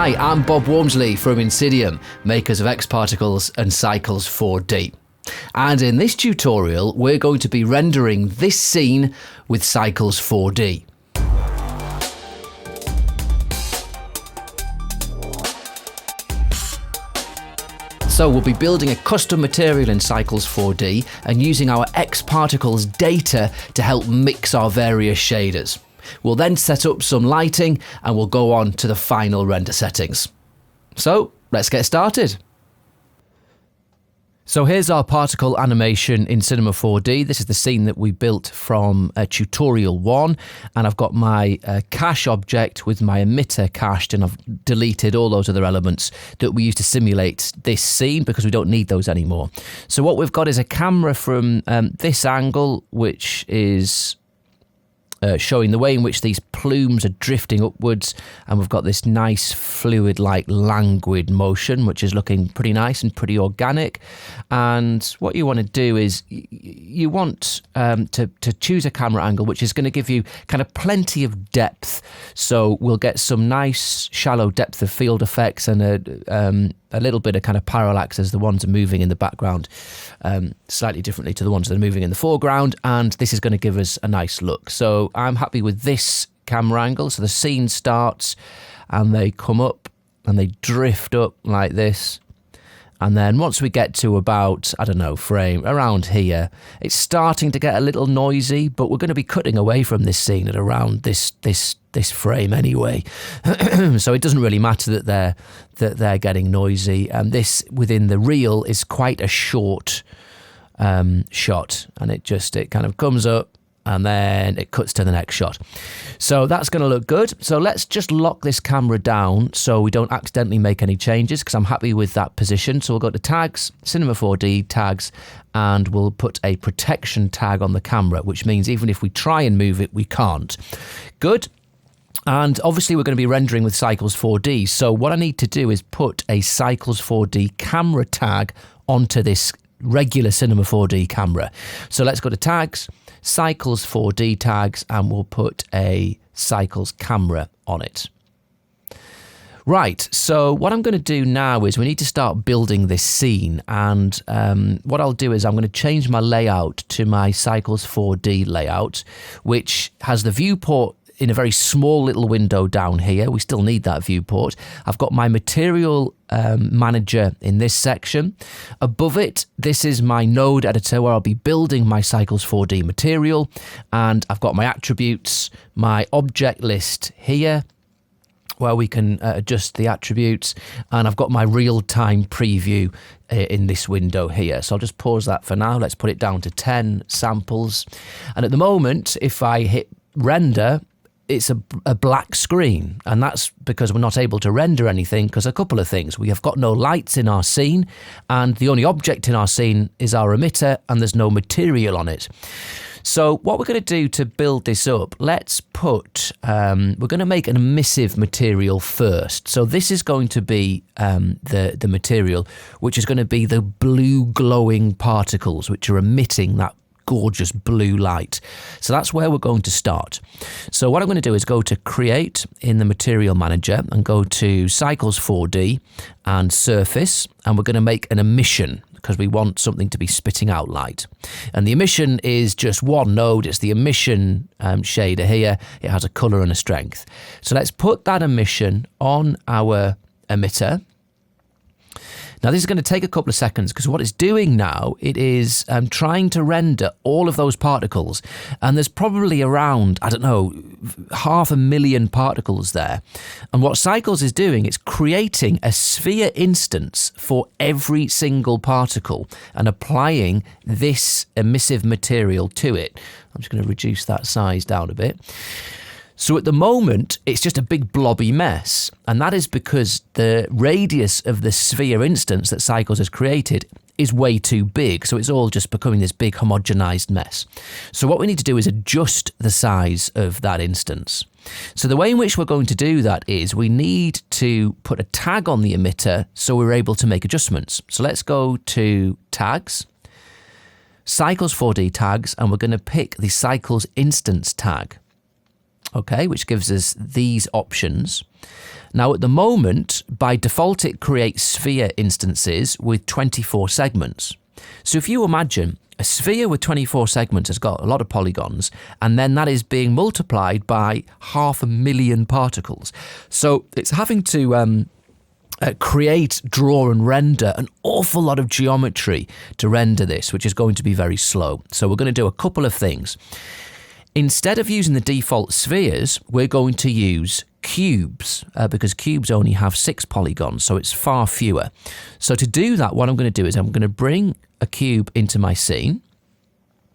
Hi, I'm Bob Wormsley from INSYDIUM, makers of xParticles and Cycles 4D. And in this tutorial, we're going to be rendering this scene with Cycles 4D. So we'll be building a custom material in Cycles 4D and using our xParticles data to help mix our various shaders. We'll then set up some lighting and we'll go on to the final render settings. So let's get started. So here's our particle animation in Cinema 4D. This is the scene that we built from tutorial 1, and I've got my cache object with my emitter cached, and I've deleted all those other elements that we used to simulate this scene because we don't need those anymore. So what we've got is a camera from this angle, which is showing the way in which these plumes are drifting upwards, and we've got this nice fluid-like languid motion, which is looking pretty nice and pretty organic. And what you want to do is you want to choose a camera angle which is going to give you kind of plenty of depth, so we'll get some nice shallow depth of field effects and a little bit of kind of parallax as the ones are moving in the background, slightly differently to the ones that are moving in the foreground, and this is going to give us a nice look. So I'm happy with this camera angle. So the scene starts and they come up and they drift up like this, and then once we get to about, I don't know, frame around here, it's starting to get a little noisy, but we're going to be cutting away from this scene at around this frame anyway. So it doesn't really matter that they're getting noisy. And this within the reel is quite a short shot, and it kind of comes up and then it cuts to the next shot. So that's going to look good. So let's just lock this camera down so we don't accidentally make any changes, because I'm happy with that position. So we'll go to tags, Cinema 4D tags, and we'll put a protection tag on the camera, which means even if we try and move it, we can't. Good. And obviously we're going to be rendering with Cycles 4D. So what I need to do is put a Cycles 4D camera tag onto this regular Cinema 4D camera. So let's go to tags, Cycles 4D tags, and we'll put a Cycles camera on it. Right, so what I'm going to do now is we need to start building this scene, and what I'll do is I'm going to change my layout to my Cycles 4D layout, which has the viewport in a very small little window down here. We still need that viewport. I've got my material manager in this section. Above it, this is my node editor where I'll be building my Cycles 4D material, and I've got my attributes, my object list here where we can adjust the attributes, and I've got my real-time preview in this window here. So I'll just pause that for now. Let's put it down to 10 samples. And at the moment, if I hit render, it's a black screen, and that's because we're not able to render anything because a couple of things. We have got no lights in our scene, and the only object in our scene is our emitter, and there's no material on it. So what we're going to do to build this up, let's put, we're going to make an emissive material first. So this is going to be the material, which is going to be the blue glowing particles, which are emitting that gorgeous blue light. So that's where we're going to start. So what I'm going to do is go to Create in the Material Manager and go to Cycles 4D and Surface, and we're going to make an emission because we want something to be spitting out light. And the emission is just one node. It's the emission shader here. It has a color and a strength. So let's put that emission on our emitter. Now this is going to take a couple of seconds because what it's doing now, it is trying to render all of those particles, and there's probably around, I don't know, 500,000 particles there. And what Cycles is doing, it's creating a sphere instance for every single particle and applying this emissive material to it. I'm just going to reduce that size down a bit. So at the moment, it's just a big blobby mess, and that is because the radius of the sphere instance that Cycles has created is way too big, so it's all just becoming this big homogenized mess. So what we need to do is adjust the size of that instance. So the way in which we're going to do that is we need to put a tag on the emitter so we're able to make adjustments. So let's go to Tags, Cycles 4D tags, and we're going to pick the Cycles instance tag. okay, which gives us these options. Now, at the moment, by default, it creates sphere instances with 24 segments. So if you imagine a sphere with 24 segments has got a lot of polygons, and then that is being multiplied by 500,000 particles. So it's having to create, draw and render an awful lot of geometry to render this, which is going to be very slow. So we're going to do a couple of things. Instead of using the default spheres, we're going to use cubes because cubes only have 6 polygons, so it's far fewer. So to do that, what I'm going to do is I'm going to bring a cube into my scene.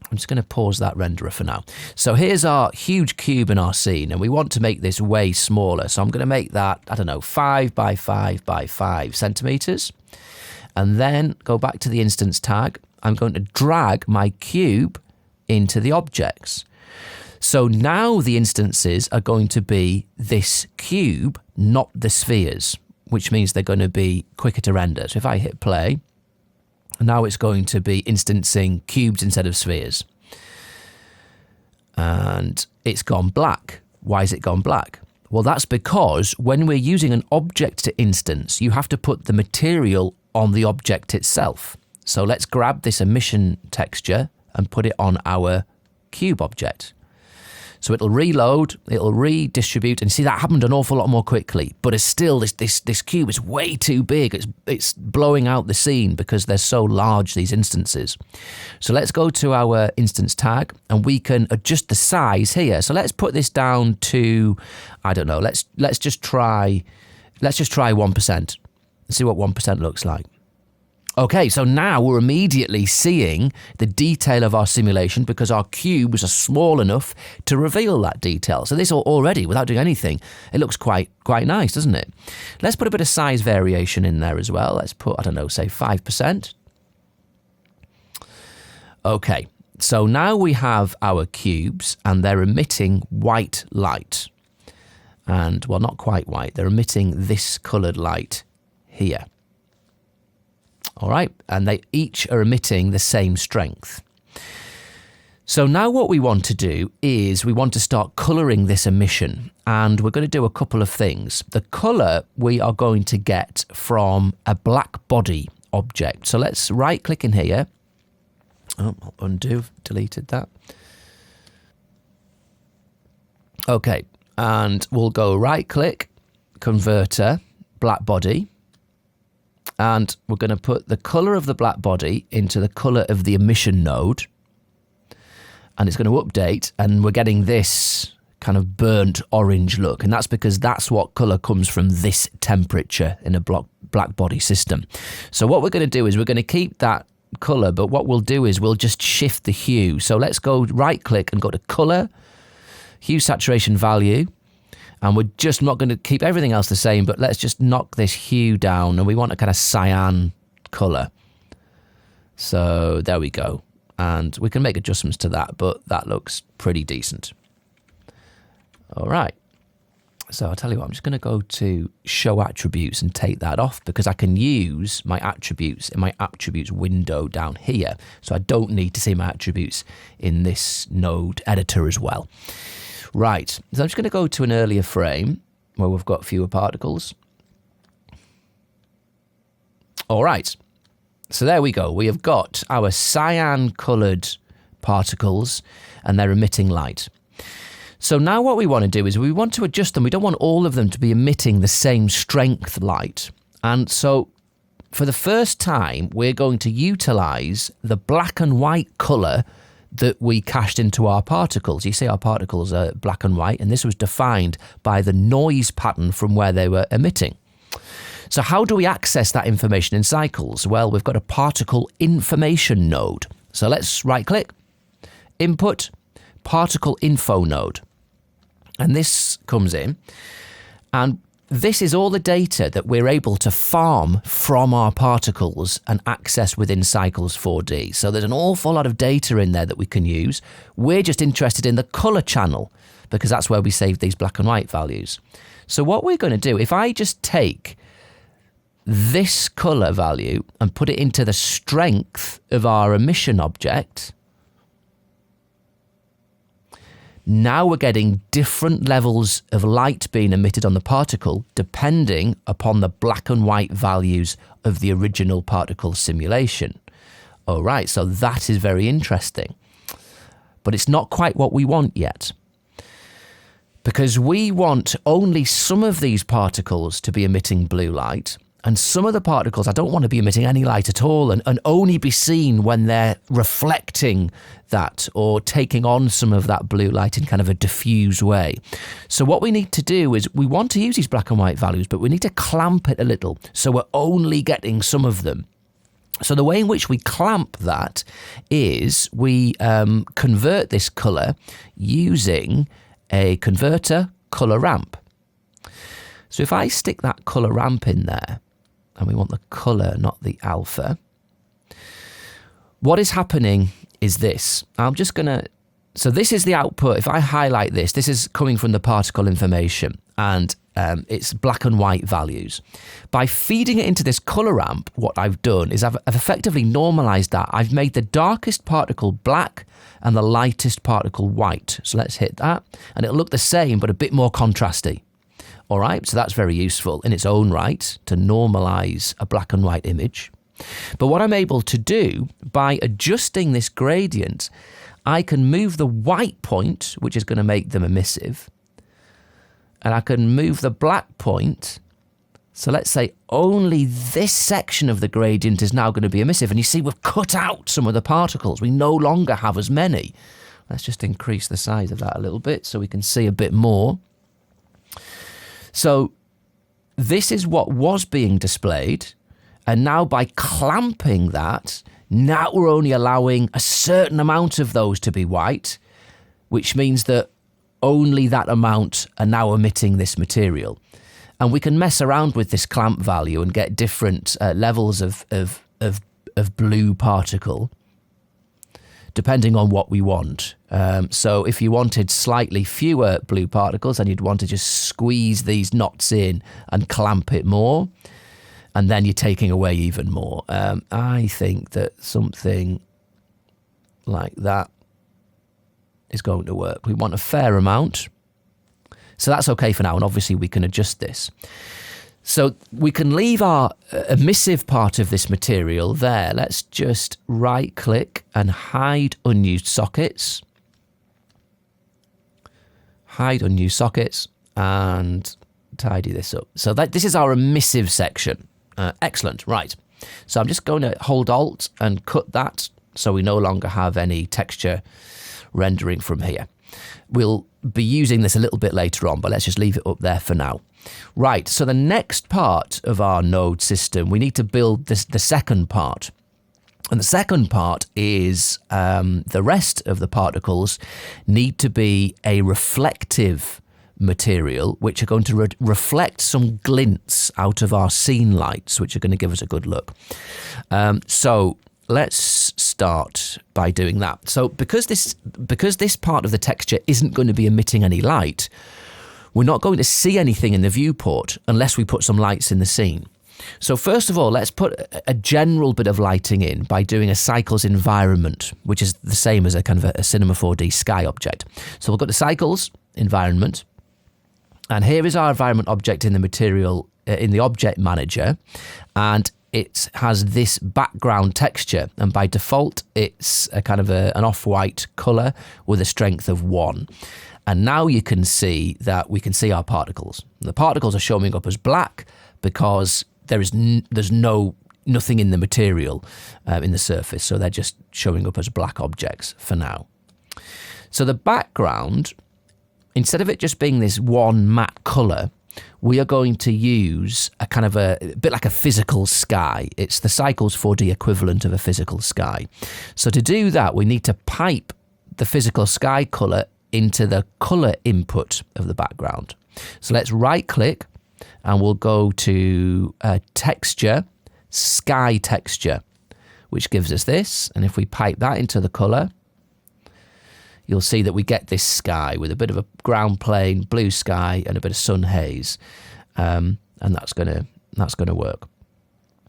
I'm just going to pause that renderer for now. So here's our huge cube in our scene, and we want to make this way smaller. So I'm going to make that, I don't know, 5 by 5 by 5 centimeters. And then go back to the instance tag. I'm going to drag my cube into the objects. So now the instances are going to be this cube, not the spheres, which means they're going to be quicker to render. So if I hit play, now it's going to be instancing cubes instead of spheres. And it's gone black. Why has it gone black? Well, that's because when we're using an object to instance, you have to put the material on the object itself. So let's grab this emission texture and put it on our cube object. So it'll reload, it'll redistribute, and see that happened an awful lot more quickly. But it's still, this cube is way too big. It's blowing out the scene because they're so large, these instances. So let's go to our instance tag, and we can adjust the size here. So let's put this down to, I don't know, let's just try 1%. Let's see what 1% looks like. Okay, so now we're immediately seeing the detail of our simulation because our cubes are small enough to reveal that detail. So this already, without doing anything, it looks quite nice, doesn't it? Let's put a bit of size variation in there as well. Let's put, I don't know, say 5%. Okay, so now we have our cubes and they're emitting white light. And, well, not quite white. They're emitting this coloured light here. All right, and they each are emitting the same strength. So now what we want to do is we want to start colouring this emission, and we're going to do a couple of things. The colour we are going to get from a black body object. So let's right click in here. Oh, undo, deleted that. Okay, and we'll go right click, converter, black body. And we're going to put the colour of the black body into the colour of the emission node. And it's going to update, and we're getting this kind of burnt orange look. And that's because that's what colour comes from this temperature in a black body system. So what we're going to do is we're going to keep that colour, but what we'll do is we'll just shift the hue. So let's go right click and go to colour, hue saturation value. And we're just not going to keep everything else the same, but let's just knock this hue down, and we want a kind of cyan colour. So there we go. And we can make adjustments to that, but that looks pretty decent. All right. So I'll tell you what, I'm just going to go to show attributes and take that off because I can use my attributes in my attributes window down here. So I don't need to see my attributes in this node editor as well. Right, so I'm just going to go to an earlier frame where we've got fewer particles. All right, so there we go. We have got our cyan-coloured particles and they're emitting light. So now what we want to do is we want to adjust them. We don't want all of them to be emitting the same strength light. And so for the first time, we're going to utilise the black and white colour that we cached into our particles. You see our particles are black and white, and this was defined by the noise pattern from where they were emitting. So how do we access that information in Cycles? Well, we've got a particle information node. So let's right click, input, particle info node. And this comes in, and this is all the data that we're able to farm from our particles and access within Cycles 4D. So there's an awful lot of data in there that we can use. We're just interested in the color channel because that's where we save these black and white values. So what we're going to do, if I just take this color value and put it into the strength of our emission object, Now we're getting different levels of light being emitted on the particle depending upon the black and white values of the original particle simulation. All right, so that is very interesting. But it's not quite what we want yet, because we want only some of these particles to be emitting blue light, and some of the particles I don't want to be emitting any light at all and only be seen when they're reflecting that or taking on some of that blue light in kind of a diffuse way. So what we need to do is we want to use these black and white values, but we need to clamp it a little so we're only getting some of them. So the way in which we clamp that is we convert this colour using a converter colour ramp. So if I stick that colour ramp in there, and we want the colour, not the alpha, what is happening is this. I'm just going to... So this is the output. If I highlight this, this is coming from the particle information, and it's black and white values. By feeding it into this colour ramp, what I've done is I've effectively normalised that. I've made the darkest particle black and the lightest particle white. So let's hit that, and it'll look the same, but a bit more contrasty. All right, so that's very useful in its own right to normalise a black and white image. But what I'm able to do by adjusting this gradient, I can move the white point, which is going to make them emissive, and I can move the black point. So let's say only this section of the gradient is now going to be emissive. And you see we've cut out some of the particles. We no longer have as many. Let's just increase the size of that a little bit so we can see a bit more. So this is what was being displayed, and now by clamping that, now we're only allowing a certain amount of those to be white, which means that only that amount are now emitting this material. And we can mess around with this clamp value and get different levels of blue particle, depending on what we want. So if you wanted slightly fewer blue particles, then you'd want to just squeeze these knots in and clamp it more, and then you're taking away even more. I think that something like that is going to work. We want a fair amount, so that's okay for now, and obviously we can adjust this. So we can leave our emissive part of this material there. Let's just right click and hide unused sockets. Hide unused sockets and tidy this up. So this is our emissive section. Excellent, right. So I'm just going to hold Alt and cut that so we no longer have any texture rendering from here. We'll be using this a little bit later on, but let's just leave it up there for now. Right, so the next part of our node system, we need to build the second part. And the second part is the rest of the particles need to be a reflective material, which are going to reflect some glints out of our scene lights, which are going to give us a good look. So let's start by doing that. So because this part of the texture isn't going to be emitting any light, we're not going to see anything in the viewport unless we put some lights in the scene. So first of all, let's put a general bit of lighting in by doing a cycles environment, which is the same as a kind of a Cinema 4D sky object. So we'll go to cycles environment, and here is our environment object in the material in the object manager, and it has this background texture, and by default it's a kind of an off-white color with a strength of 1. And now you can see that we can see our particles. The particles are showing up as black because there's nothing in the material in the surface, so they're just showing up as black objects for now. So the background, instead of it just being this one matte color, we are going to use a kind of a bit like a physical sky. It's the Cycles 4D equivalent of a physical sky. So to do that, we need to pipe the physical sky color into the color input of the background. So let's right click and we'll go to texture, sky texture, which gives us this. And if we pipe that into the color, you'll see that we get this sky with a bit of a ground plane, blue sky, and a bit of sun haze. And that's gonna work.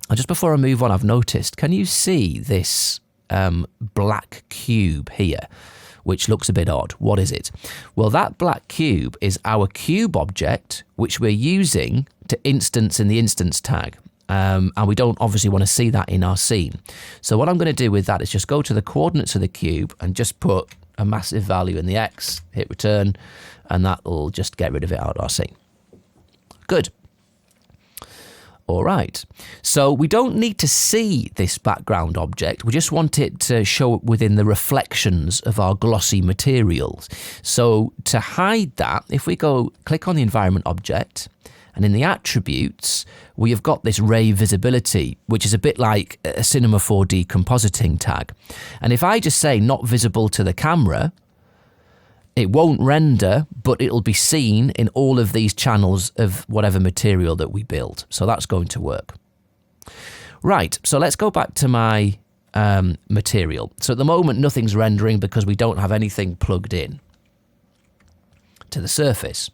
And just before I move on, I've noticed, can you see this black cube here? which looks a bit odd. What is it? Well, that black cube is our cube object, which we're using to instance in the instance tag. And we don't obviously want to see that in our scene. So what I'm going to do with that is just go to the coordinates of the cube and just put a massive value in the X, hit return, and that will just get rid of it out of our scene. Good. All right. So we don't need to see this background object. We just want it to show up within the reflections of our glossy materials. So to hide that, if we go click on the environment object, and in the attributes, we have got this ray visibility, which is a bit like a Cinema 4D compositing tag. And if I just say not visible to the camera, it won't render, but it'll be seen in all of these channels of whatever material that we build. So that's going to work. Right, so let's go back to my material. So at the moment, nothing's rendering because we don't have anything plugged in to the surface.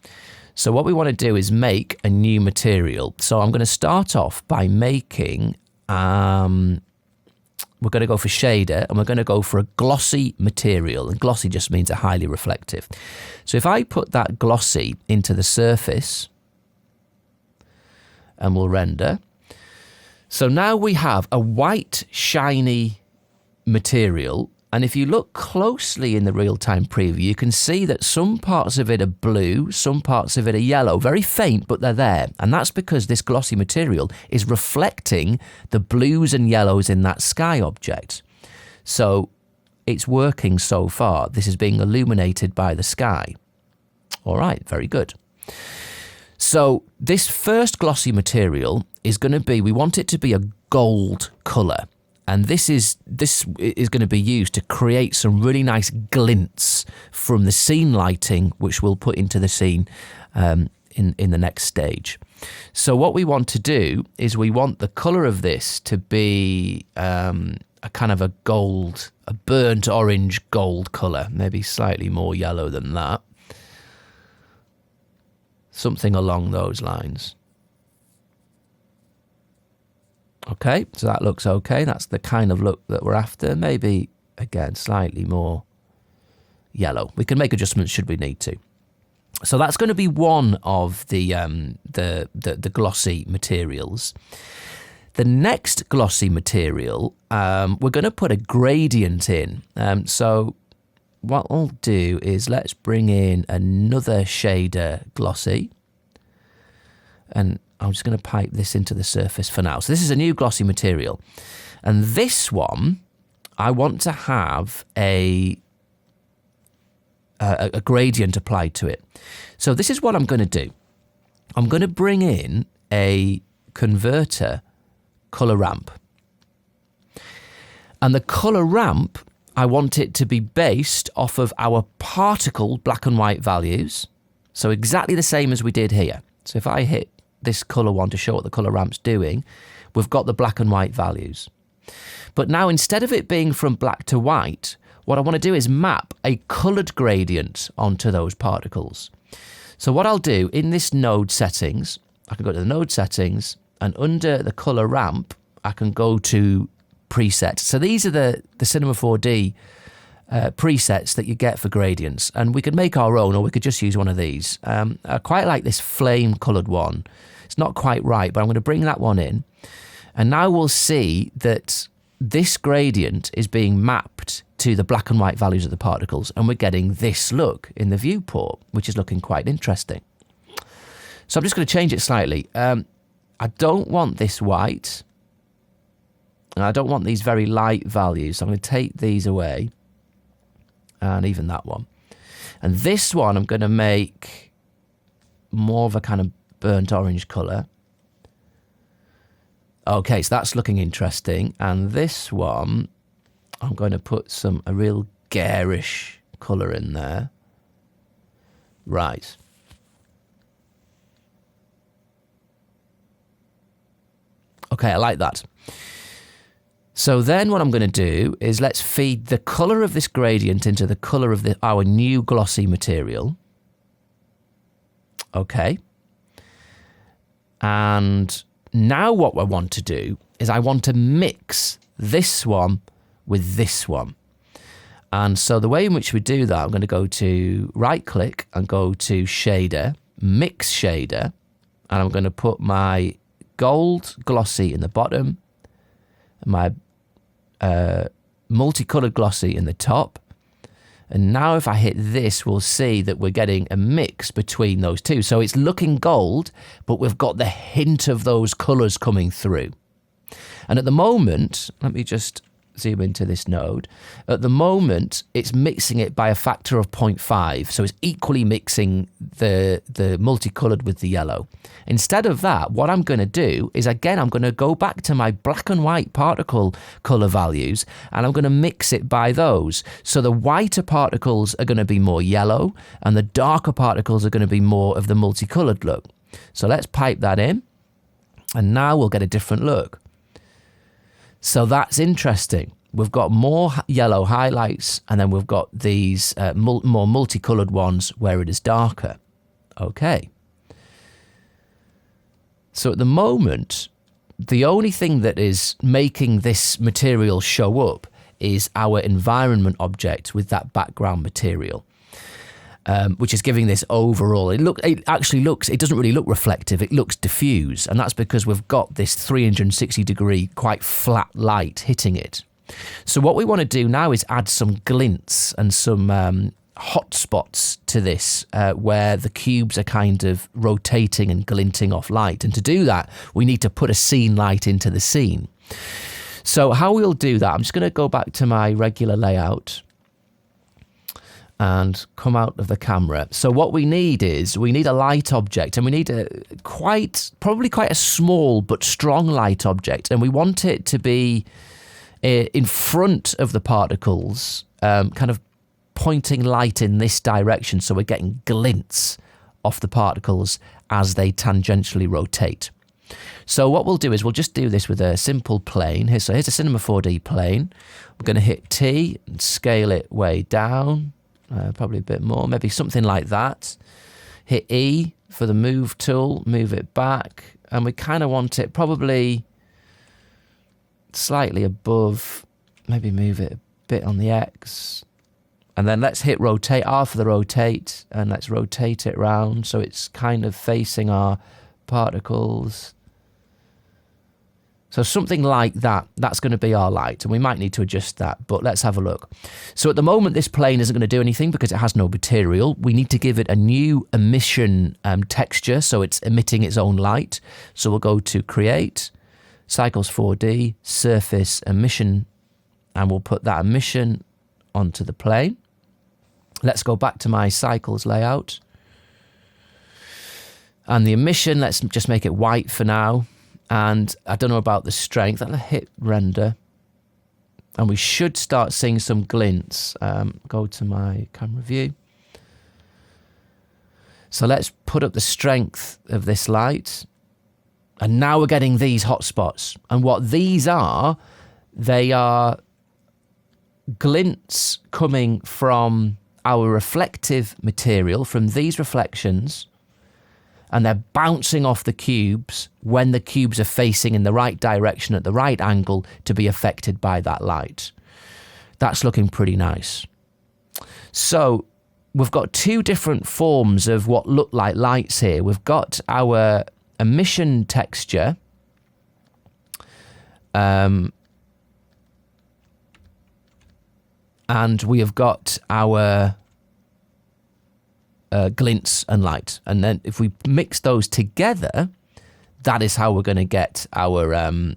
So what we want to do is make a new material. So I'm going to start off by making, we're going to go for shader, and we're going to go for a glossy material. And glossy just means a highly reflective. So if I put that glossy into the surface, and we'll render. So now we have a white, shiny material. And if you look closely in the real-time preview, you can see that some parts of it are blue, some parts of it are yellow, very faint, but they're there. And that's because this glossy material is reflecting the blues and yellows in that sky object. So it's working so far. This is being illuminated by the sky. All right, very good. So this first glossy material is going to be, we want it to be a gold colour. And this is going to be used to create some really nice glints from the scene lighting, which we'll put into the scene in the next stage. So what we want to do is we want the colour of this to be a kind of a gold, a burnt orange gold colour, maybe slightly more yellow than that. Something along those lines. Okay, so that looks okay. That's the kind of look that we're after. Maybe, again, slightly more yellow. We can make adjustments should we need to. So that's going to be one of the glossy materials. The next glossy material, we're going to put a gradient in. So what I'll do is let's bring in another shader glossy. And I'm just going to pipe this into the surface for now. So this is a new glossy material. And this one, I want to have a gradient applied to it. So this is what I'm going to do. I'm going to bring in a converter color ramp. And the color ramp, I want it to be based off of our particle black and white values. So exactly the same as we did here. So if I hit this color one to show what the color ramp's doing, we've got the black and white values. But now instead of it being from black to white, what I want to do is map a colored gradient onto those particles. So what I'll do in this node settings, I can go to the node settings, and under the color ramp, I can go to presets. So these are the Cinema 4D presets that you get for gradients, and we could make our own, or we could just use one of these. I quite like this flame colored one. It's not quite right, but I'm going to bring that one in, and now we'll see that this gradient is being mapped to the black and white values of the particles, and we're getting this look in the viewport, which is looking quite interesting. So I'm just going to change it slightly. I don't want this white, and I don't want these very light values, so I'm going to take these away. And even that one. And this one I'm going to make more of a kind of burnt orange colour. Okay, so that's looking interesting. And this one, I'm going to put a real garish colour in there. Right. Okay, I like that. So then what I'm going to do is let's feed the colour of this gradient into the colour of our new glossy material. Okay. And now what I want to do is I want to mix this one with this one. And so the way in which we do that, I'm going to go to right click and go to shader, mix shader, and I'm going to put my gold glossy in the bottom, my multicolored glossy in the top. And now if I hit this, we'll see that we're getting a mix between those two. So it's looking gold, but we've got the hint of those colors coming through. And at the moment, let me just zoom into this node. At the moment, it's mixing it by a factor of 0.5. So it's equally mixing the multicolored with the yellow. Instead of that, what I'm going to do is, again, I'm going to go back to my black and white particle color values, and I'm going to mix it by those. So the whiter particles are going to be more yellow, and the darker particles are going to be more of the multicolored look. So let's pipe that in, and now we'll get a different look. So that's interesting. We've got more yellow highlights, and then we've got these more multicolored ones where it is darker. Okay. So at the moment, the only thing that is making this material show up is our environment object with that background material, which is giving this overall. It doesn't really look reflective. It looks diffuse, and that's because we've got this 360-degree, quite flat light hitting it. So what we want to do now is add some glints and some hot spots to this, where the cubes are kind of rotating and glinting off light. And to do that, we need to put a scene light into the scene. So how we'll do that, I'm just going to go back to my regular layout and come out of the camera. So what we need is, we need a light object, and we need probably quite a small but strong light object, and we want it to be in front of the particles, kind of pointing light in this direction, so we're getting glints off the particles as they tangentially rotate. So what we'll do is we'll just do this with a simple plane. So here's a Cinema 4D plane. We're going to hit T and scale it way down, probably a bit more, maybe something like that. Hit E for the move tool, move it back, and we kind of want it probably slightly above, maybe move it a bit on the X. And then let's hit rotate, R for the rotate, and let's rotate it round so it's kind of facing our particles. So something like that, that's going to be our light, and we might need to adjust that, but let's have a look. So at the moment, this plane isn't going to do anything because it has no material. We need to give it a new emission texture, so it's emitting its own light. So we'll go to Create, Cycles 4D, Surface, Emission, and we'll put that emission onto the plane. Let's go back to my Cycles layout. And the emission, let's just make it white for now. And I don't know about the strength. I'll hit Render. And we should start seeing some glints. Go to my camera view. So let's put up the strength of this light. And now we're getting these hot spots. And what these are, they are glints coming from our reflective material, from these reflections, and they're bouncing off the cubes when the cubes are facing in the right direction at the right angle to be affected by that light. That's looking pretty nice. So we've got two different forms of what look like lights here. We've got our emission texture, and we have got our glints and light. And then if we mix those together, that is how we're going to get our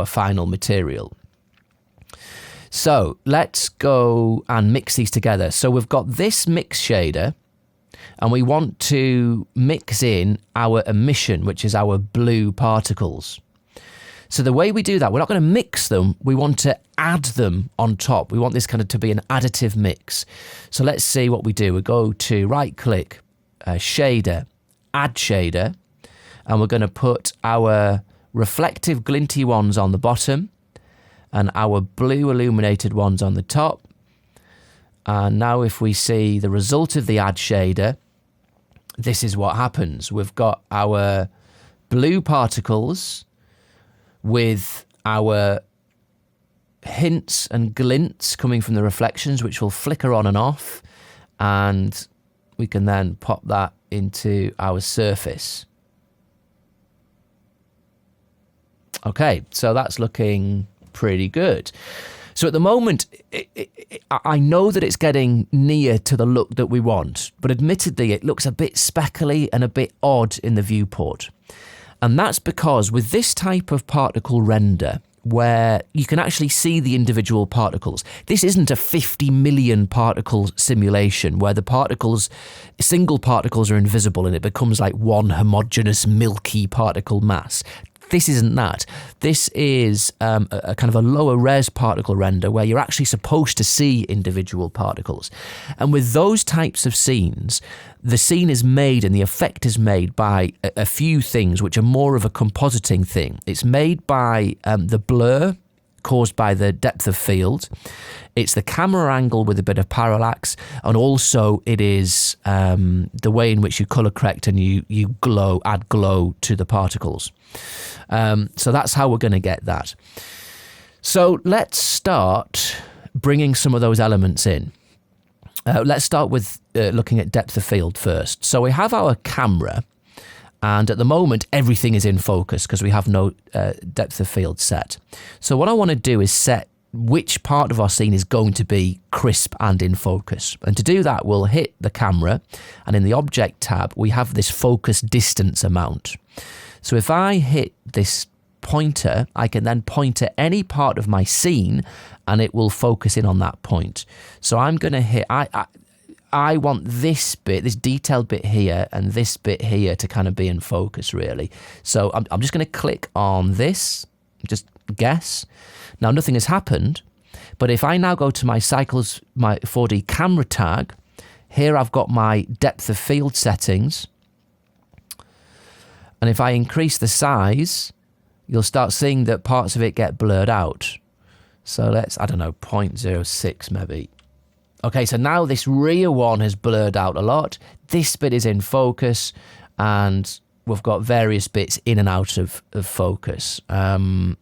final material. So let's go and mix these together. So we've got this mix shader, and we want to mix in our emission, which is our blue particles. So the way we do that, we're not going to mix them, we want to add them on top. We want this kind of to be an additive mix. So let's see what we do. We go to right click, shader, add shader, and we're going to put our reflective glinty ones on the bottom and our blue illuminated ones on the top. And now if we see the result of the add shader, this is what happens. We've got our blue particles with our hints and glints coming from the reflections, which will flicker on and off, and we can then pop that into our surface. Okay, so that's looking pretty good. So at the moment, I know that it's getting near to the look that we want, but admittedly, it looks a bit speckly and a bit odd in the viewport. And that's because with this type of particle render, where you can actually see the individual particles, this isn't a 50 million particle simulation where the particles, single particles are invisible and it becomes like one homogeneous milky particle mass. This isn't that. This is a kind of a lower res particle render where you're actually supposed to see individual particles. And with those types of scenes, the scene is made and the effect is made by a few things which are more of a compositing thing. It's made by the blur caused by the depth of field. It's the camera angle with a bit of parallax, and also it is the way in which you color correct and you add glow to the particles. So that's how we're going to get that. So let's start bringing some of those elements in. Let's start with looking at depth of field first. So we have our camera, and at the moment everything is in focus because we have no depth of field set. So what I want to do is set which part of our scene is going to be crisp and in focus. And to do that, we'll hit the camera, and in the object tab, we have this focus distance amount. So if I hit this pointer, I can then point at any part of my scene and it will focus in on that point. So I'm going to hit, I want this bit, this detailed bit here and this bit here to kind of be in focus really. So I'm just going to click on this, just guess. Now nothing has happened, but if I now go to my cycles, my 4D camera tag, here I've got my depth of field settings. And if I increase the size, you'll start seeing that parts of it get blurred out. So let's, I don't know, 0.06 maybe. Okay, so now this rear one has blurred out a lot. This bit is in focus, and we've got various bits in and out of focus. And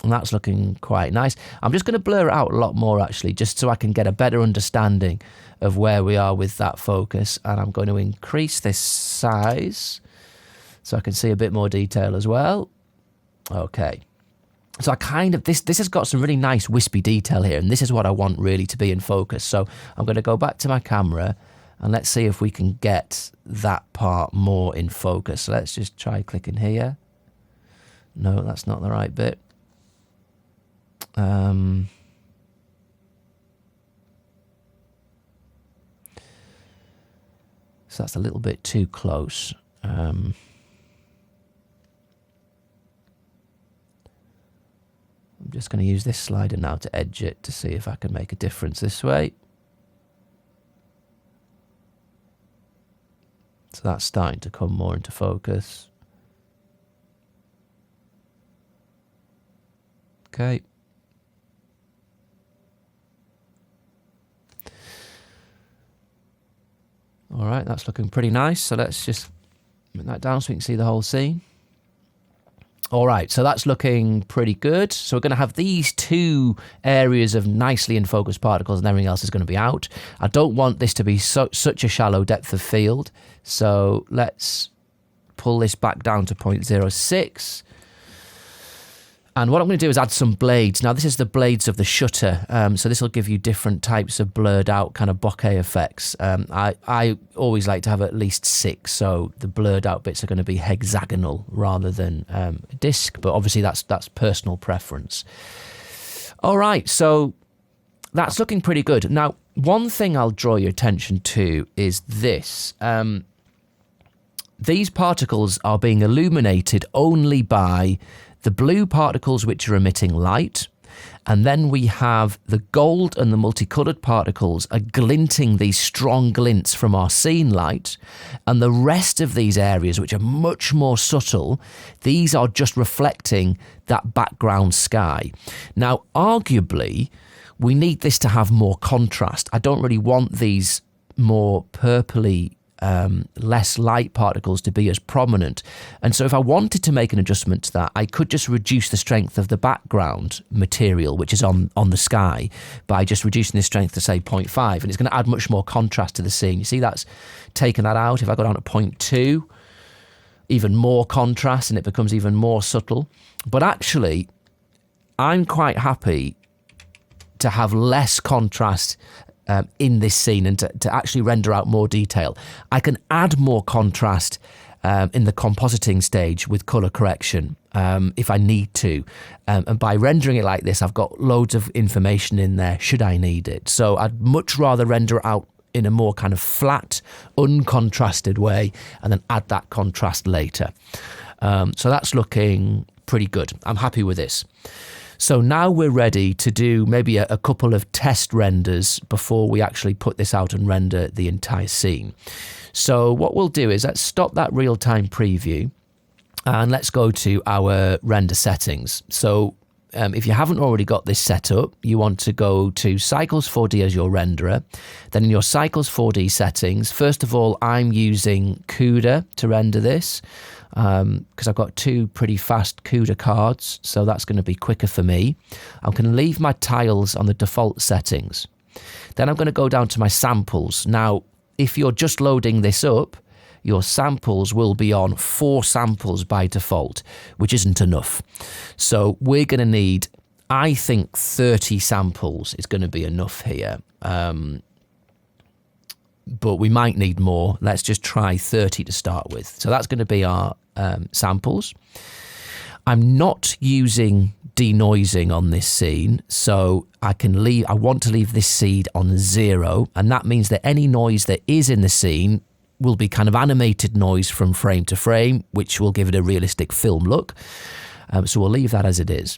that's looking quite nice. I'm just going to blur it out a lot more, actually, just so I can get a better understanding of where we are with that focus. And I'm going to increase this size so I can see a bit more detail as well. Okay. So I kind of, this has got some really nice wispy detail here, and this is what I want really to be in focus. So I'm going to go back to my camera, and let's see if we can get that part more in focus. So let's just try clicking here. No, that's not the right bit. So that's a little bit too close. I'm just going to use this slider now to edge it to see if I can make a difference this way. So that's starting to come more into focus. Okay. All right, that's looking pretty nice. So let's just bring that down so we can see the whole scene. All right, so that's looking pretty good. So we're going to have these two areas of nicely in focus particles, and everything else is going to be out. I don't want this to be such a shallow depth of field. So let's pull this back down to 0.06. And what I'm going to do is add some blades. Now, this is the blades of the shutter. So this will give you different types of blurred out kind of bokeh effects. I always like to have at least 6. So the blurred out bits are going to be hexagonal rather than disc. But obviously, that's personal preference. All right. So that's looking pretty good. Now, one thing I'll draw your attention to is this. These particles are being illuminated only by the blue particles which are emitting light, and then we have the gold and the multicolored particles are glinting these strong glints from our scene light, and the rest of these areas, which are much more subtle, these are just reflecting that background sky. Now, arguably, we need this to have more contrast. I don't really want these more purpley less light particles to be as prominent. And so if I wanted to make an adjustment to that, I could just reduce the strength of the background material, which is on the sky, by just reducing the strength to, say, 0.5. And it's going to add much more contrast to the scene. You see that's taken that out. If I go down to 0.2, even more contrast, and it becomes even more subtle. But actually, I'm quite happy to have less contrast in this scene and to actually render out more detail. I can add more contrast in the compositing stage with color correction if I need to. And by rendering it like this, I've got loads of information in there should I need it. So I'd much rather render it out in a more kind of flat, uncontrasted way and then add that contrast later. So that's looking pretty good. I'm happy with this. So now we're ready to do maybe a couple of test renders before we actually put this out and render the entire scene. So what we'll do is let's stop that real-time preview and let's go to our render settings. So if you haven't already got this set up, you want to go to Cycles 4D as your renderer. Then in your Cycles 4D settings, first of all, I'm using CUDA to render this because I've got two pretty fast CUDA cards, so that's going to be quicker for me. I'm going to leave my tiles on the default settings. Then I'm going to go down to my samples. Now, if you're just loading this up, your samples will be on 4 samples by default, which isn't enough. So we're going to need, I think 30 samples is going to be enough here. But we might need more. Let's just try 30 to start with. So that's going to be our samples. I'm not using denoising on this scene, so I want to leave this seed on 0, and that means that any noise that is in the scene will be kind of animated noise from frame to frame, which will give it a realistic film look. So we'll leave that as it is.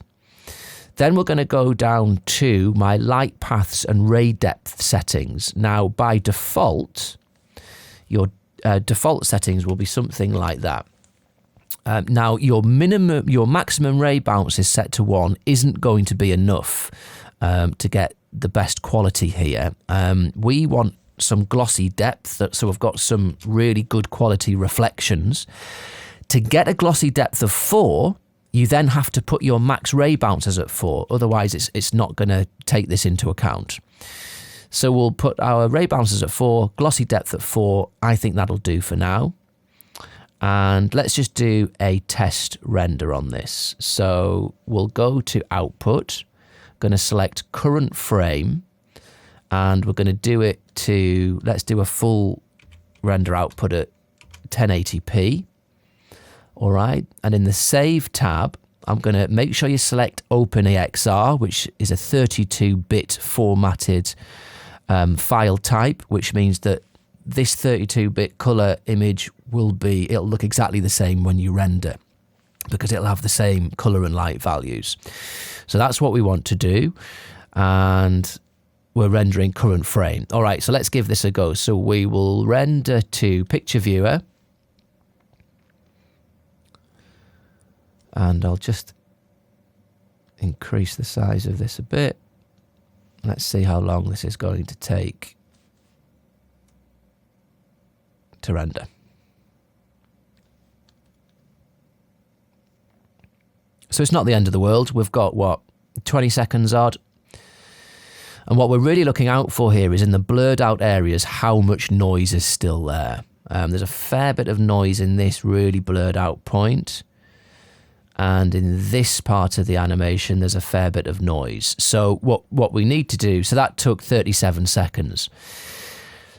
Then we're going to go down to my light paths and ray depth settings. Now, by default, your default settings will be something like that. Now, your maximum ray bounce is set to 1 isn't going to be enough to get the best quality here. We want some glossy depth, so we've got some really good quality reflections. To get a glossy depth of 4, you then have to put your max ray bounces at 4, otherwise it's not going to take this into account. So we'll put our ray bounces at 4, glossy depth at 4. I think that'll do for now. And let's just do a test render on this. So we'll go to output, going to select current frame, and we're going to do it to, let's do a full render output at 1080p. All right. And in the Save tab, I'm going to make sure you select OpenEXR, which is a 32-bit formatted file type, which means that this 32-bit color image it'll look exactly the same when you render because it'll have the same color and light values. So that's what we want to do. And we're rendering current frame. All right, so let's give this a go. So we will render to picture viewer. And I'll just increase the size of this a bit. Let's see how long this is going to take to render. So it's not the end of the world. We've got, 20 seconds odd. And what we're really looking out for here is in the blurred out areas, how much noise is still there. There's a fair bit of noise in this really blurred out point. And in this part of the animation, there's a fair bit of noise. So what we need to do, so that took 37 seconds.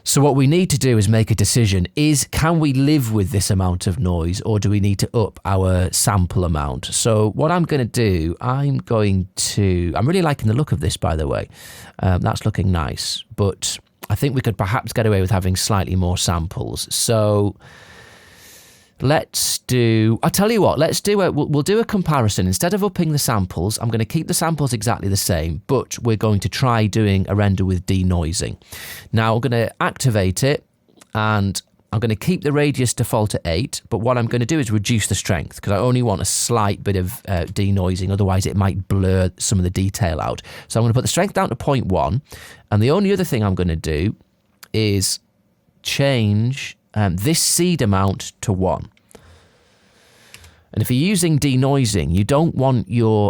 So what we need to do is make a decision. Can we live with this amount of noise, or do we need to up our sample amount? So what I'm going to do, I'm really liking the look of this, by the way. That's looking nice, but I think we could perhaps get away with having slightly more samples. So I'll tell you what, we'll do a comparison. Instead of upping the samples, I'm going to keep the samples exactly the same, but we're going to try doing a render with denoising. Now I'm going to activate it and I'm going to keep the radius default at 8, but what I'm going to do is reduce the strength because I only want a slight bit of denoising, otherwise it might blur some of the detail out. So I'm going to put the strength down to 0.1, and the only other thing I'm going to do is change this seed amount to 1. And if you're using denoising, you don't want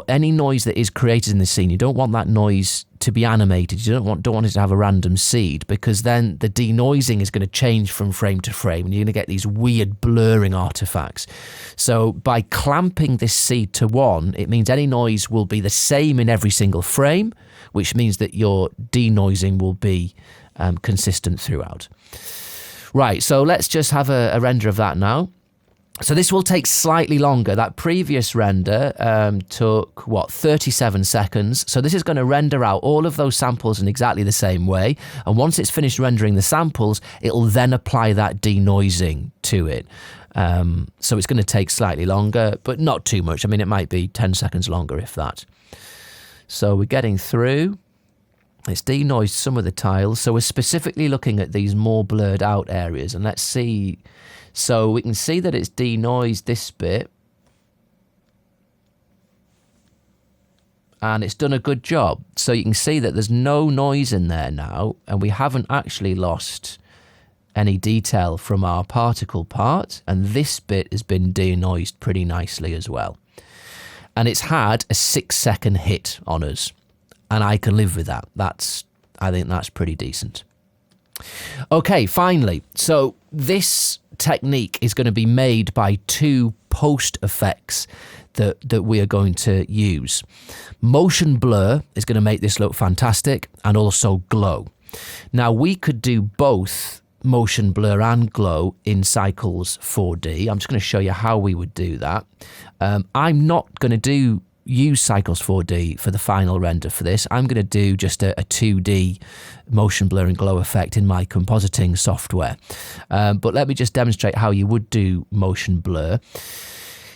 any noise that is created in the scene, you don't want that noise to be animated. You don't want it to have a random seed, because then the denoising is going to change from frame to frame and you're going to get these weird blurring artifacts. So by clamping this seed to 1, it means any noise will be the same in every single frame, which means that your denoising will be consistent throughout. Right, so let's just have a render of that now. So this will take slightly longer. That previous render took, 37 seconds. So this is going to render out all of those samples in exactly the same way. And once it's finished rendering the samples, it'll then apply that denoising to it. So it's going to take slightly longer, but not too much. I mean, it might be 10 seconds longer, if that. So we're getting through. It's denoised some of the tiles. So we're specifically looking at these more blurred out areas. And let's see. So we can see that it's denoised this bit. And it's done a good job. So you can see that there's no noise in there now. And we haven't actually lost any detail from our particle part. And this bit has been denoised pretty nicely as well. And it's had a 6-second hit on us. And I can live with that. I think that's pretty decent. Okay, finally. So this technique is going to be made by 2 post effects that we are going to use. Motion blur is going to make this look fantastic, and also glow. Now we could do both motion blur and glow in Cycles 4D. I'm just going to show you how we would do that. I'm not going to use Cycles 4D for the final render for this. I'm going to do just a 2D motion blur and glow effect in my compositing software. But let me just demonstrate how you would do motion blur.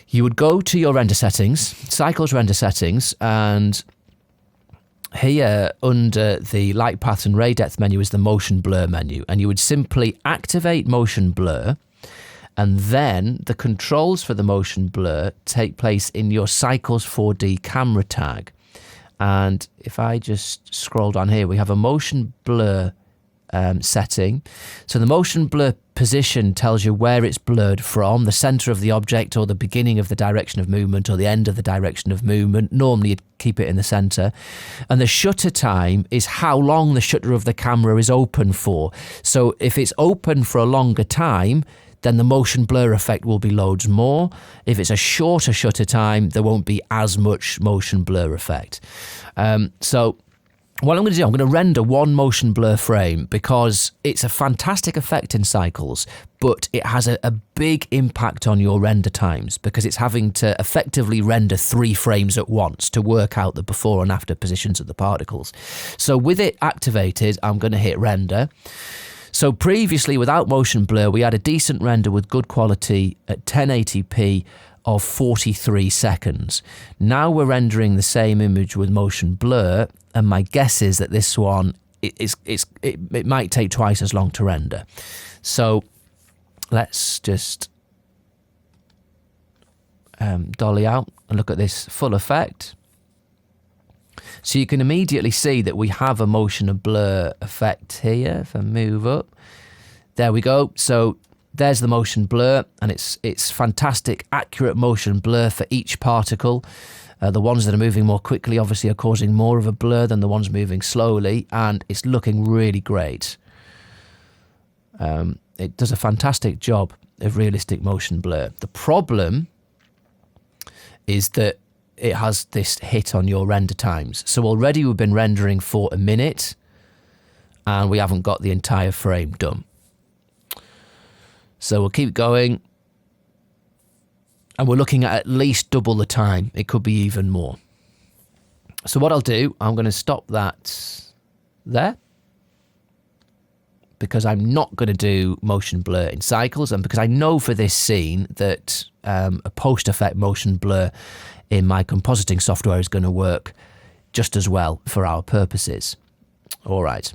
You would go to your render settings, Cycles render settings, and here under the light path and ray depth menu is the motion blur menu, and you would simply activate motion blur. And then the controls for the motion blur take place in your Cycles 4D camera tag. And if I just scroll down here, we have a motion blur setting. So the motion blur position tells you where it's blurred from, the center of the object or the beginning of the direction of movement or the end of the direction of movement. Normally you'd keep it in the center. And the shutter time is how long the shutter of the camera is open for. So if it's open for a longer time, then the motion blur effect will be loads more. If it's a shorter shutter time, there won't be as much motion blur effect. So what I'm going to do, I'm going to render 1 motion blur frame because it's a fantastic effect in Cycles, but it has a big impact on your render times because it's having to effectively render 3 frames at once to work out the before and after positions of the particles. So with it activated, I'm going to hit render. So previously, without motion blur, we had a decent render with good quality at 1080p of 43 seconds. Now we're rendering the same image with motion blur, and my guess is that this one, it might take twice as long to render. So let's just dolly out and look at this full effect. So you can immediately see that we have a motion and blur effect here. If I move up, there we go. So there's the motion blur, and it's fantastic, accurate motion blur for each particle. The ones that are moving more quickly obviously are causing more of a blur than the ones moving slowly, and it's looking really great. It does a fantastic job of realistic motion blur. The problem is that it has this hit on your render times. So already we've been rendering for a minute and we haven't got the entire frame done. So we'll keep going. And we're looking at least double the time. It could be even more. So what I'll do, I'm going to stop that there, because I'm not going to do motion blur in Cycles, and because I know for this scene that a post-effect motion blur in my compositing software is going to work just as well for our purposes. All right.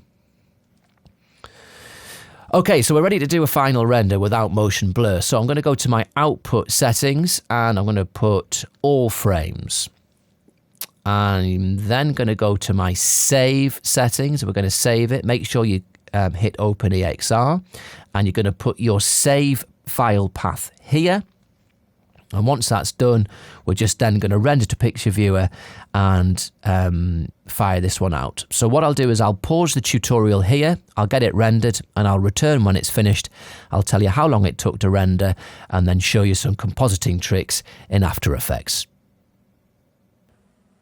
Okay, so we're ready to do a final render without motion blur. So I'm going to go to my output settings and I'm going to put all frames. I'm then going to go to my save settings. We're going to save it. Make sure you hit OpenEXR, and you're going to put your save file path here. And once that's done, we're just then going to render to picture viewer and fire this one out. So what I'll do is I'll pause the tutorial here, I'll get it rendered, and I'll return when it's finished. I'll tell you how long it took to render and then show you some compositing tricks in After Effects.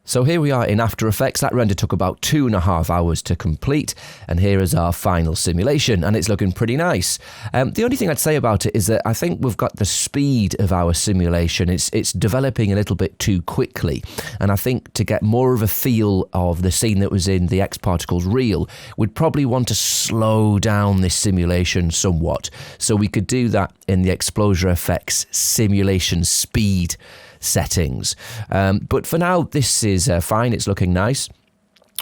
So here we are in After Effects. That render took about 2.5 hours to complete, and here is our final simulation, and it's looking pretty nice. The only thing I'd say about it is that I think we've got the speed of our simulation. It's developing a little bit too quickly, and I think to get more of a feel of the scene that was in the xparticles reel, we'd probably want to slow down this simulation somewhat. So we could do that in the Exposure Effects simulation speed settings. But for now, this is fine. It's looking nice.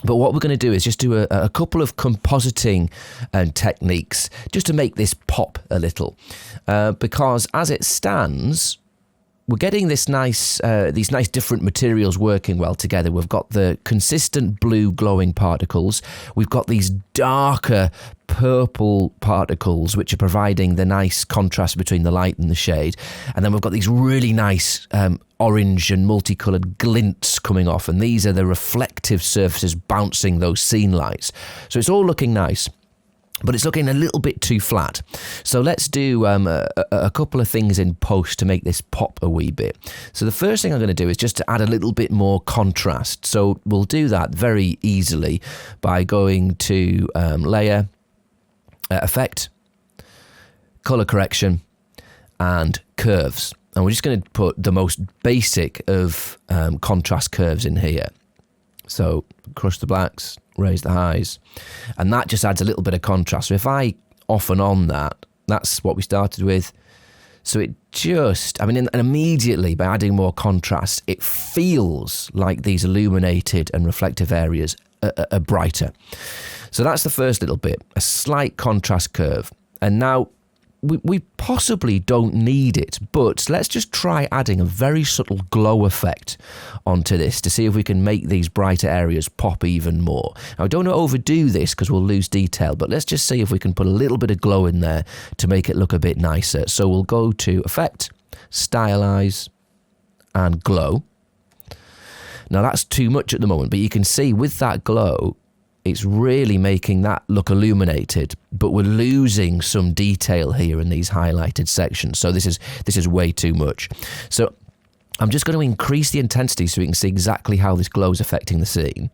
But what we're going to do is just do a couple of compositing techniques just to make this pop a little. Because as it stands, we're getting this these nice different materials working well together. We've got the consistent blue glowing particles. We've got these darker purple particles, which are providing the nice contrast between the light and the shade. And then we've got these really nice orange and multicolored glints coming off. And these are the reflective surfaces bouncing those scene lights. So it's all looking nice, but it's looking a little bit too flat. So let's do a couple of things in post to make this pop a wee bit. So the first thing I'm going to do is just to add a little bit more contrast. So we'll do that very easily by going to Layer, Effect, Color Correction, and Curves. And we're just going to put the most basic of contrast curves in here. So crush the blacks, raise the highs, and that just adds a little bit of contrast. So if I off and on that, that's what we started with. So it just, and immediately by adding more contrast, it feels like these illuminated and reflective areas are brighter. So that's the first little bit, a slight contrast curve. And now we possibly don't need it, but let's just try adding a very subtle glow effect onto this to see if we can make these brighter areas pop even more. Now, I don't want to overdo this because we'll lose detail, but let's just see if we can put a little bit of glow in there to make it look a bit nicer. So we'll go to Effect, Stylize, and Glow. Now that's too much at the moment, but you can see with that glow, it's really making that look illuminated, but we're losing some detail here in these highlighted sections. So this is way too much. So I'm just going to increase the intensity so we can see exactly how this glow is affecting the scene.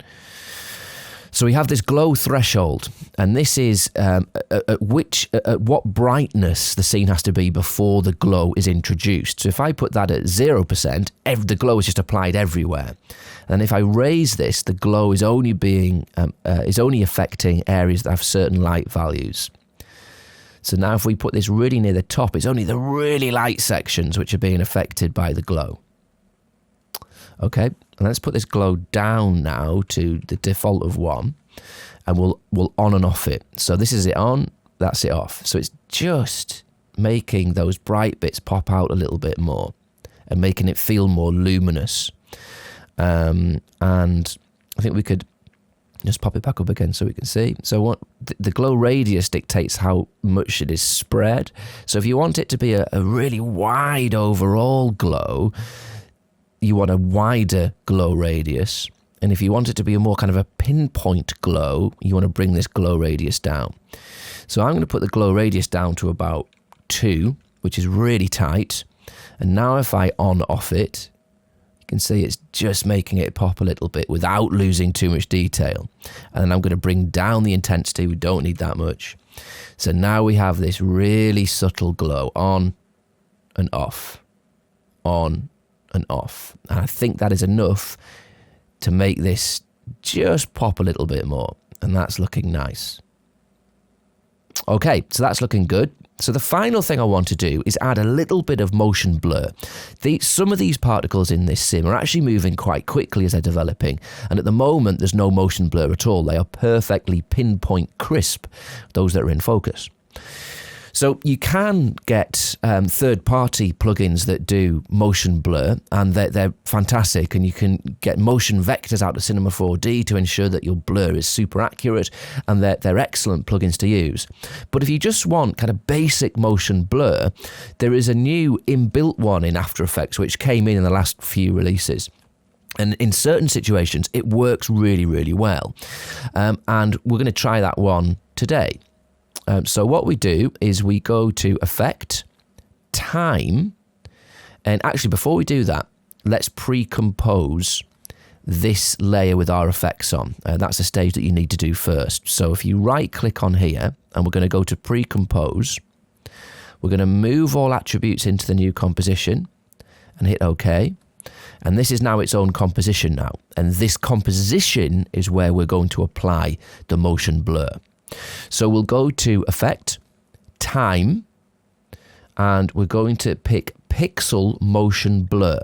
So we have this glow threshold, and this is at what brightness the scene has to be before the glow is introduced. So if I put that at 0%, the glow is just applied everywhere. And if I raise this, the glow is only affecting areas that have certain light values. So now if we put this really near the top, it's only the really light sections which are being affected by the glow. Okay, and let's put this glow down now to the default of 1, and we'll on and off it. So this is it on, that's it off. So it's just making those bright bits pop out a little bit more and making it feel more luminous. And I think we could just pop it back up again so we can see. So what the glow radius dictates how much it is spread. So if you want it to be a really wide overall glow, you want a wider glow radius. And if you want it to be a more kind of a pinpoint glow, you want to bring this glow radius down. So I'm going to put the glow radius down to about 2, which is really tight. And now if I on off it, you can see it's just making it pop a little bit without losing too much detail. And then I'm going to bring down the intensity. We don't need that much. So now we have this really subtle glow on and off, on and off. And I think that is enough to make this just pop a little bit more. And that's looking nice. Okay, so that's looking good. So the final thing I want to do is add a little bit of motion blur. Some of these particles in this sim are actually moving quite quickly as they're developing, and at the moment there's no motion blur at all. They are perfectly pinpoint crisp, those that are in focus. So you can get third-party plugins that do motion blur, and they're fantastic, and you can get motion vectors out of Cinema 4D to ensure that your blur is super accurate, and they're excellent plugins to use. But if you just want kind of basic motion blur, there is a new inbuilt one in After Effects which came in the last few releases. And in certain situations, it works really, really well. And we're going to try that one today. So what we do is we go to Effect, Time, and actually before we do that, let's pre-compose this layer with our effects on. That's a stage that you need to do first. So if you right-click on here, and we're going to go to Pre-compose, we're going to move all attributes into the new composition, and hit OK. And this is now its own composition now. And this composition is where we're going to apply the motion blur. So we'll go to Effect, Time, and we're going to pick Pixel Motion Blur.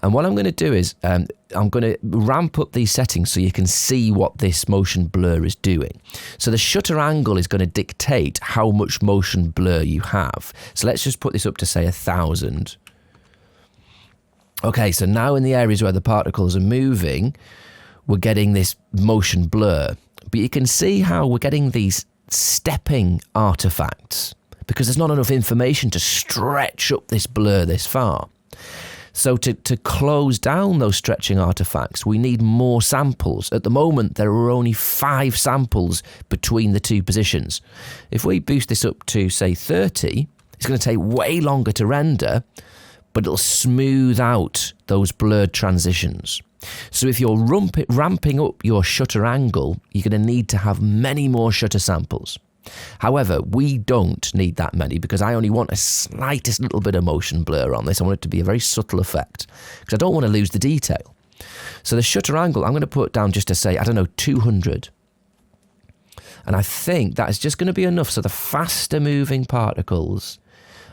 And what I'm going to do is I'm going to ramp up these settings so you can see what this motion blur is doing. So the shutter angle is going to dictate how much motion blur you have. So let's just put this up to say 1000. Okay, so now in the areas where the particles are moving, we're getting this motion blur. But you can see how we're getting these stepping artifacts because there's not enough information to stretch up this blur this far. So to close down those stretching artifacts, we need more samples. At the moment, there are only 5 samples between the two positions. If we boost this up to, say, 30, it's going to take way longer to render, but it'll smooth out those blurred transitions. So if you're ramping up your shutter angle, you're going to need to have many more shutter samples. However, we don't need that many because I only want a slightest little bit of motion blur on this. I want it to be a very subtle effect because I don't want to lose the detail. So the shutter angle, I'm going to put down just to say, I don't know, 200. And I think that is just going to be enough so the faster moving particles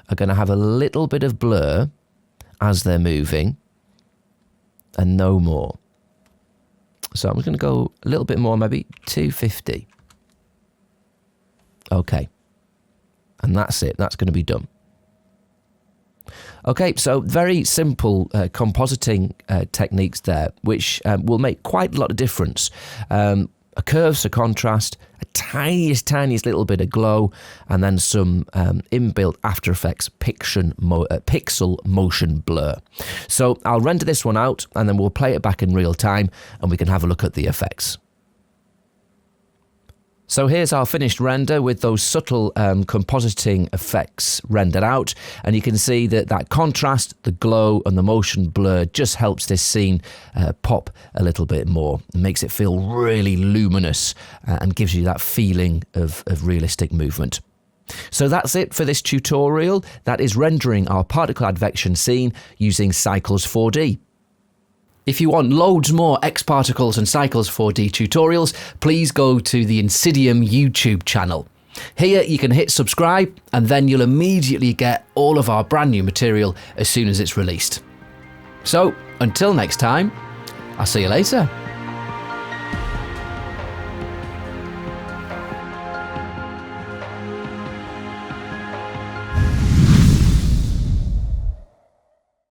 are going to have a little bit of blur as they're moving and no more. So I'm just going to go a little bit more, maybe 250. Okay. And that's it. That's going to be done. Okay, so very simple compositing techniques there, which will make quite a lot of difference. A curve, so contrast, a tiniest little bit of glow, and then some inbuilt After Effects pixel motion blur. So I'll render this one out, and then we'll play it back in real time, and we can have a look at the effects. So here's our finished render with those subtle compositing effects rendered out. And you can see that that contrast, the glow and the motion blur just helps this scene pop a little bit more. It makes it feel really luminous and gives you that feeling of realistic movement. So that's it for this tutorial. That is rendering our particle advection scene using Cycles 4D. If you want loads more xParticles and Cycles 4D tutorials, please go to the INSYDIUM YouTube channel. Here you can hit subscribe and then you'll immediately get all of our brand new material as soon as it's released. So until next time, I'll see you later.